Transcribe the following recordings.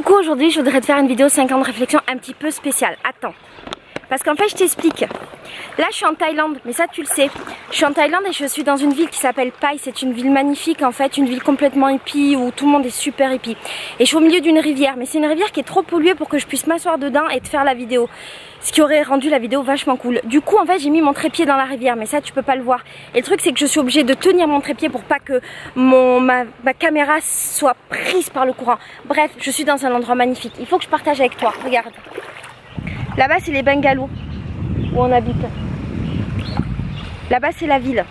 Coucou, aujourd'hui je voudrais te faire une vidéo 5 ans de réflexion un petit peu spéciale. Attends, parce qu'en fait je t'explique. Là je suis en Thaïlande, mais ça tu le sais. Je suis en Thaïlande et je suis dans une ville qui s'appelle Pai. C'est une ville magnifique en fait, une ville complètement hippie où tout le monde est super hippie. Et je suis au milieu d'une rivière, mais c'est une rivière qui est trop polluée pour que je puisse m'asseoir dedans et te faire la vidéo. Ce qui aurait rendu la vidéo vachement cool. Du coup en fait j'ai mis mon trépied dans la rivière, mais ça tu peux pas le voir. Et le truc c'est que je suis obligée de tenir mon trépied pour pas que ma caméra soit prise par le courant. Bref, je suis dans un endroit magnifique. Il faut que je partage avec toi, regarde. Là-bas c'est les bungalows où on habite. Là-bas c'est la ville.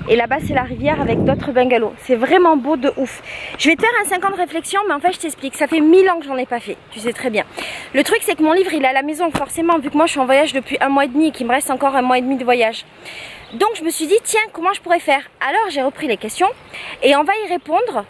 Et là-bas c'est la rivière avec d'autres bungalows. C'est vraiment beau de ouf. Je vais te faire un 5 ans de réflexion, mais en fait je t'explique. Ça fait 1000 ans que j'en ai pas fait, tu sais très bien. Le truc c'est que mon livre il est à la maison forcément, vu que moi je suis en voyage depuis 1 mois et demi et qu'il me reste encore 1 mois et demi de voyage. Donc je me suis dit tiens, comment je pourrais faire? Alors j'ai repris les questions et on va y répondre.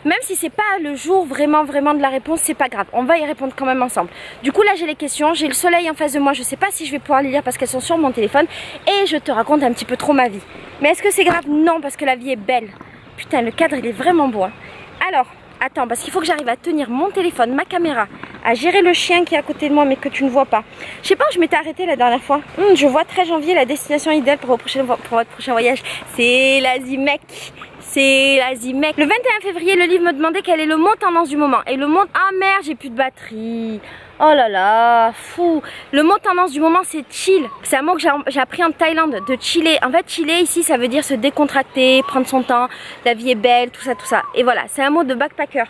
Même si c'est pas le jour vraiment de la réponse, c'est pas grave, on va y répondre quand même ensemble. Du coup là j'ai les questions, j'ai le soleil en face de moi, je sais pas si je vais pouvoir les lire parce qu'elles sont sur mon téléphone. Et je te raconte un petit peu trop ma vie. Mais est-ce que c'est grave? Non, parce que la vie est belle. Putain, le cadre il est vraiment beau hein. Alors, attends, parce qu'il faut que j'arrive à tenir mon téléphone, ma caméra, à gérer le chien qui est à côté de moi mais que tu ne vois pas. Je sais pas où je m'étais arrêtée la dernière fois. Je vois 13 janvier, la destination idéale pour votre prochain voyage. C'est l'Azimec. C'est l'Azimec. Le 21 février, le livre me demandait quel est le mot tendance du moment. Et le mot... Ah merde, j'ai plus de batterie. Oh là là, fou. Le mot tendance du moment c'est chill. C'est un mot que j'ai appris en Thaïlande, de chiller. En fait chiller ici ça veut dire se décontracter, prendre son temps, la vie est belle, tout ça. Et voilà, c'est un mot de backpacker.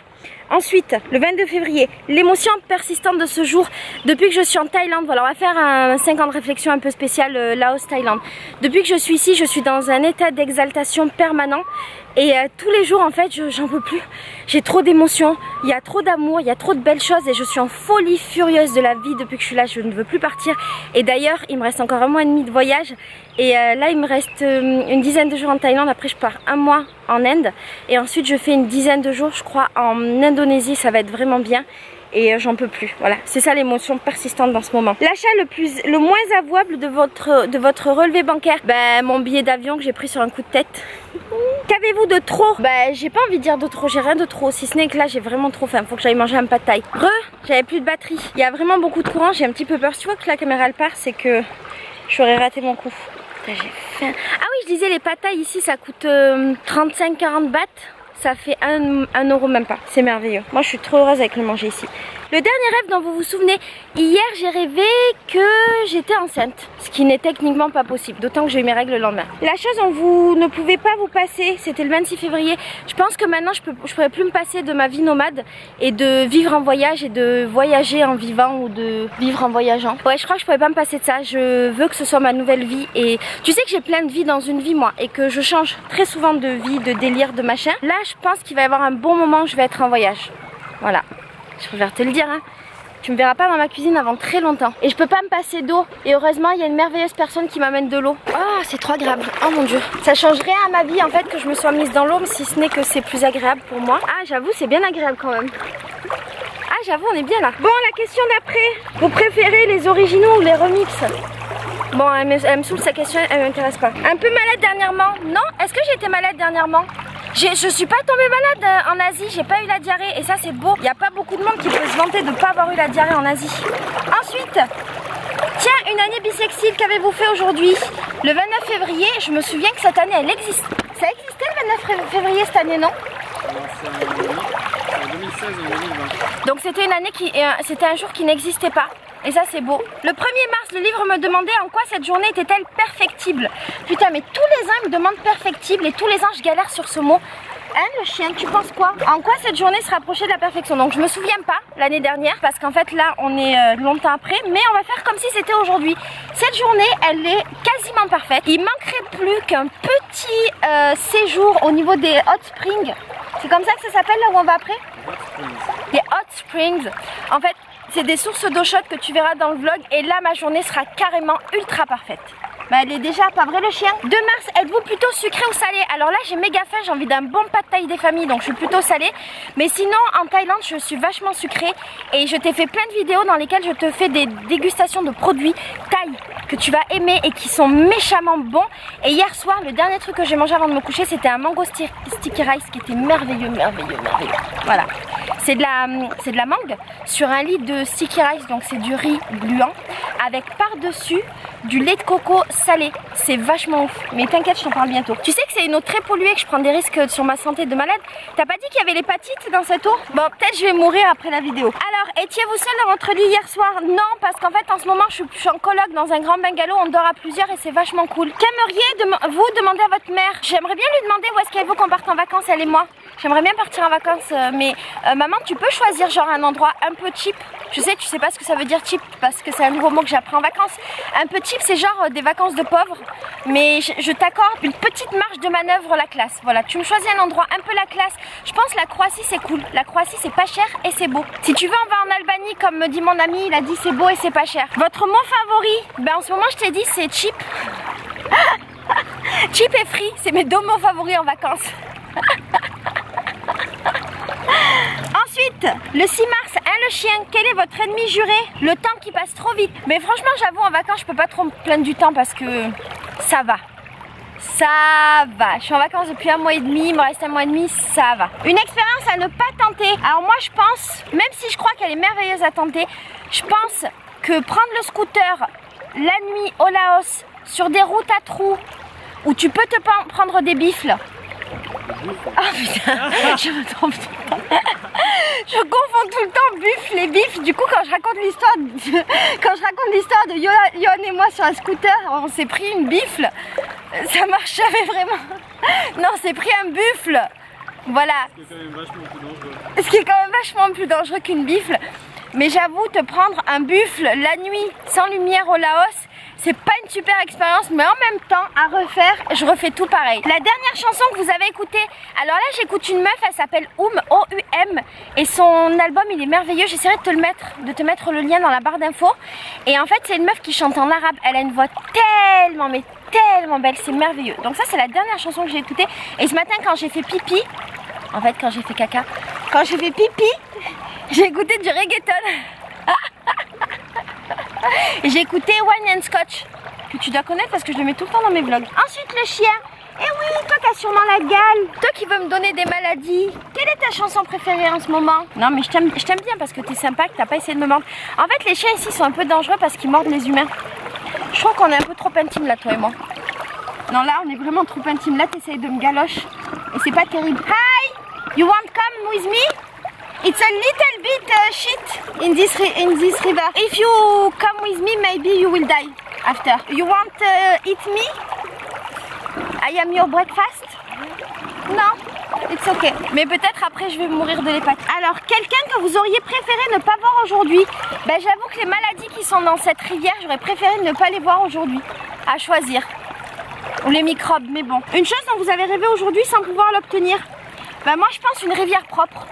Ensuite, le 22 février, l'émotion persistante de ce jour depuis que je suis en Thaïlande. Voilà, on va faire un 5 ans de réflexion un peu spécial Laos-Thaïlande. Depuis que je suis ici, je suis dans un état d'exaltation permanent. Et tous les jours en fait, j'en peux plus. J'ai trop d'émotions, il y a trop d'amour, il y a trop de belles choses. Et je suis en folie furieuse de la vie depuis que je suis là, je ne veux plus partir. Et d'ailleurs, il me reste encore 1 mois et demi de voyage. Et là, il me reste une dizaine de jours en Thaïlande. Après, je pars 1 mois en Inde. Et ensuite, je fais une dizaine de jours, je crois, en Indonésie. Ça va être vraiment bien. Et j'en peux plus, voilà, c'est ça l'émotion persistante dans ce moment. L'achat le moins avouable de votre relevé bancaire? Ben mon billet d'avion que j'ai pris sur un coup de tête. Qu'avez-vous de trop? Ben j'ai pas envie de dire de trop, j'ai rien de trop, si ce n'est que là j'ai vraiment trop faim, faut que j'aille manger un pad thaï. J'avais plus de batterie, il y a vraiment beaucoup de courant, j'ai un petit peu peur. Si tu vois que la caméra elle part, c'est que j'aurais raté mon coup. J'ai faim. Ah oui, je disais les pad thaï ici ça coûte 35-40 bahts. Ça fait 1 euro même pas, c'est merveilleux. Moi je suis trop heureuse avec le manger ici. Le dernier rêve dont vous vous souvenez, hier j'ai rêvé que j'étais enceinte. Ce qui n'est techniquement pas possible, d'autant que j'ai eu mes règles le lendemain. La chose dont vous ne pouvez pas vous passer, c'était le 26 février. Je pense que maintenant je pourrais plus me passer de ma vie nomade et de vivre en voyage et de voyager en vivant ou de vivre en voyageant. Ouais, je crois que je pourrais pas me passer de ça. Je veux que ce soit ma nouvelle vie. Et tu sais que j'ai plein de vies dans une vie moi et que je change très souvent de vie, de délire, de machin. Là je pense qu'il va y avoir un bon moment où je vais être en voyage. Voilà. Je préfère te le dire hein. Tu me verras pas dans ma cuisine avant très longtemps. Et je peux pas me passer d'eau. Et heureusement il y a une merveilleuse personne qui m'amène de l'eau. Oh c'est trop agréable. Oh mon dieu. Ça change rien à ma vie en fait que je me sois mise dans l'eau, si ce n'est que c'est plus agréable pour moi. Ah j'avoue c'est bien agréable quand même. Ah j'avoue on est bien là. Bon la question d'après. Vous préférez les originaux ou les remixes? Bon elle me saoule sa question, elle m'intéresse pas. Un peu malade dernièrement? Non? Est-ce que j'ai été malade dernièrement? Je suis pas tombée malade en Asie, j'ai pas eu la diarrhée et ça c'est beau. Il n'y a pas beaucoup de monde qui peut se vanter de ne pas avoir eu la diarrhée en Asie. Ensuite, tiens, une année bissextile, qu'avez-vous fait aujourd'hui? Le 29 février, je me souviens que cette année elle existe. Ça existait le 29 février cette année, non? C'est en 2016 et 2020. Donc c'était une année c'était un jour qui n'existait pas. Et ça c'est beau. Le 1er mars, le livre me demandait en quoi cette journée était-elle perfectible. Putain mais tous les ans ils me demandent perfectible et tous les ans je galère sur ce mot. Hein le chien, tu penses quoi? En quoi cette journée se rapprochait de la perfection? Donc je me souviens pas l'année dernière parce qu'en fait là on est longtemps après. Mais on va faire comme si c'était aujourd'hui. Cette journée elle est quasiment parfaite. Il manquerait plus qu'un petit séjour au niveau des hot springs. C'est comme ça que ça s'appelle là où on va après? Les hot springs. En fait c'est des sources d'eau chaude que tu verras dans le vlog. Et là ma journée sera carrément ultra parfaite. Bah elle est déjà, pas vrai le chien? 2 mars, êtes-vous plutôt sucré ou salé? Alors là j'ai méga faim, j'ai envie d'un bon pad thaï des familles, donc je suis plutôt salée. Mais sinon en Thaïlande je suis vachement sucrée. Et je t'ai fait plein de vidéos dans lesquelles je te fais des dégustations de produits thaï que tu vas aimer et qui sont méchamment bons. Et hier soir le dernier truc que j'ai mangé avant de me coucher, c'était un mango sticky rice qui était merveilleux. Voilà. C'est de la mangue sur un lit de sticky rice, donc c'est du riz gluant, avec par-dessus du lait de coco salé. C'est vachement ouf, mais t'inquiète, je t'en parle bientôt. Tu sais que c'est une eau très polluée, que je prends des risques sur ma santé de malade. T'as pas dit qu'il y avait l'hépatite dans cette eau? Bon, peut-être je vais mourir après la vidéo. Alors, étiez-vous seul dans votre lit hier soir? Non, parce qu'en fait en ce moment je suis en coloc dans un grand bungalow, on dort à plusieurs et c'est vachement cool. Qu'aimeriez-vous demander à votre mère? J'aimerais bien lui demander où est-ce qu'elle veut qu'on parte en vacances, elle et moi. J'aimerais bien partir en vacances, mais maman, tu peux choisir genre un endroit un peu cheap. Je sais, tu sais pas ce que ça veut dire cheap, parce que c'est un nouveau mot que j'apprends en vacances. Un peu cheap, c'est genre des vacances de pauvres, mais je t'accorde une petite marge de manœuvre, la classe. Voilà, tu me choisis un endroit un peu la classe. Je pense la Croatie c'est cool, la Croatie c'est pas cher et c'est beau. Si tu veux, on va en Albanie, comme me dit mon ami, il a dit c'est beau et c'est pas cher. Votre mot favori? Ben en ce moment je t'ai dit c'est cheap. Cheap et free, c'est mes deux mots favoris en vacances. Ensuite, le 6 mars, le chien, quel est votre ennemi juré? Le temps qui passe trop vite. Mais franchement, j'avoue, en vacances, je peux pas trop me plaindre du temps parce que ça va. Ça va. Je suis en vacances depuis 1 mois et demi, il me reste 1 mois et demi, ça va. Une expérience à ne pas tenter. Alors moi, je pense, même si je crois qu'elle est merveilleuse à tenter, je pense que prendre le scooter la nuit au Laos, sur des routes à trous, où tu peux te prendre des bifles. Ah putain, je me trompe. Je confonds tout le temps buffle et bif. Du coup, quand je raconte l'histoire de Yohan et moi sur un scooter, on s'est pris une bifle. Ça marche jamais vraiment. Non, on s'est pris un buffle. Voilà. Ce qui est quand même vachement plus dangereux qu'une bifle. Mais j'avoue, te prendre un buffle la nuit sans lumière au Laos, c'est pas une super expérience, mais en même temps, à refaire, je refais tout pareil. La dernière chanson que vous avez écoutée, alors là j'écoute une meuf, elle s'appelle O-U-M, et son album il est merveilleux, j'essaierai de te mettre le lien dans la barre d'infos. Et en fait c'est une meuf qui chante en arabe, elle a une voix tellement, mais tellement belle, c'est merveilleux. Donc ça c'est la dernière chanson que j'ai écoutée, et ce matin quand j'ai fait pipi, en fait quand j'ai fait caca, quand j'ai fait pipi, j'ai écouté du reggaeton. J'ai écouté Wine and Scotch, que tu dois connaître parce que je le mets tout le temps dans mes vlogs. Ensuite le chien. Eh oui, toi qui as sûrement la gale, toi qui veux me donner des maladies. Quelle est ta chanson préférée en ce moment? Non mais je t'aime bien parce que t'es sympa, que t'as pas essayé de me mordre. En fait les chiens ici sont un peu dangereux parce qu'ils mordent les humains. Je trouve qu'on est un peu trop intime là, toi et moi. Non là on est vraiment trop intime. Là t'essayes de me galoche et c'est pas terrible. Hi, you want come with me? It's a little bit shit in this river. If you come with me, maybe you will die after. You want eat me? I am your breakfast? Non, it's okay. Mais peut-être après je vais mourir de l'hépatite. Alors, quelqu'un que vous auriez préféré ne pas voir aujourd'hui? Ben j'avoue que les maladies qui sont dans cette rivière, j'aurais préféré ne pas les voir aujourd'hui. À choisir. Ou les microbes, mais bon. Une chose dont vous avez rêvé aujourd'hui sans pouvoir l'obtenir? Ben moi je pense une rivière propre.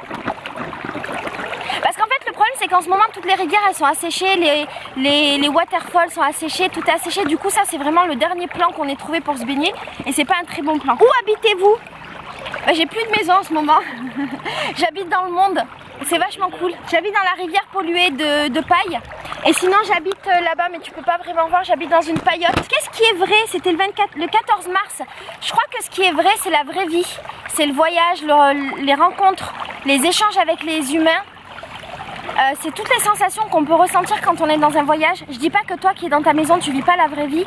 Parce qu'en fait le problème c'est qu'en ce moment toutes les rivières elles sont asséchées, les waterfalls sont asséchés, tout est asséché. Du coup ça c'est vraiment le dernier plan qu'on ait trouvé pour se baigner et c'est pas un très bon plan. Où habitez-vous? Bah, j'ai plus de maison en ce moment. J'habite dans le monde, c'est vachement cool. J'habite dans la rivière polluée de paille. Et sinon j'habite là-bas mais tu peux pas vraiment voir, j'habite dans une paillote. Qu'est-ce qui est vrai? C'était le 14 mars. Je crois que ce qui est vrai c'est la vraie vie. C'est le voyage, les rencontres, les échanges avec les humains. C'est toutes les sensations qu'on peut ressentir quand on est dans un voyage. Je dis pas que toi qui es dans ta maison tu vis pas la vraie vie,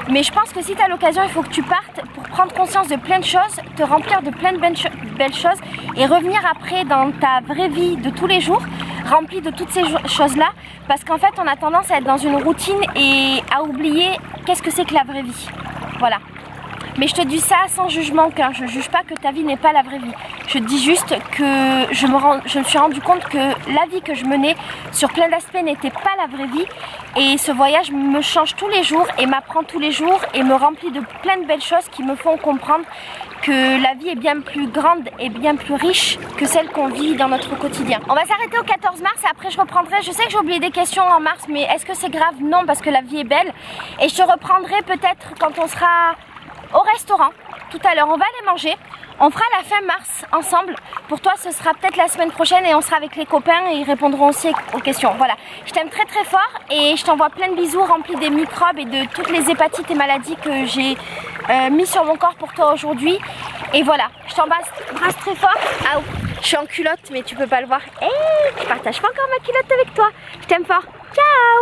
mais je pense que si tu as l'occasion il faut que tu partes pour prendre conscience de plein de choses, te remplir de plein de belles choses et revenir après dans ta vraie vie de tous les jours remplie de toutes ces choses là, parce qu'en fait on a tendance à être dans une routine et à oublier qu'est-ce que c'est que la vraie vie. Voilà. Mais je te dis ça sans jugement, car je ne juge pas que ta vie n'est pas la vraie vie. Je te dis juste que je me suis rendu compte que la vie que je menais sur plein d'aspects n'était pas la vraie vie. Et ce voyage me change tous les jours et m'apprend tous les jours et me remplit de plein de belles choses qui me font comprendre que la vie est bien plus grande et bien plus riche que celle qu'on vit dans notre quotidien. On va s'arrêter au 14 mars et après je reprendrai. Je sais que j'ai oublié des questions en mars, mais est-ce que c'est grave? Non, parce que la vie est belle. Et je te reprendrai peut-être quand on sera au restaurant tout à l'heure. On va aller manger, on fera la fin mars ensemble. Pour toi ce sera peut-être la semaine prochaine et on sera avec les copains et ils répondront aussi aux questions. Voilà, je t'aime très très fort et je t'envoie plein de bisous remplis des microbes et de toutes les hépatites et maladies que j'ai mis sur mon corps pour toi aujourd'hui. Et voilà, je t'embrasse très fort. Je suis en culotte mais tu peux pas le voir. Je partage pas encore ma culotte avec toi. Je t'aime fort. Ciao.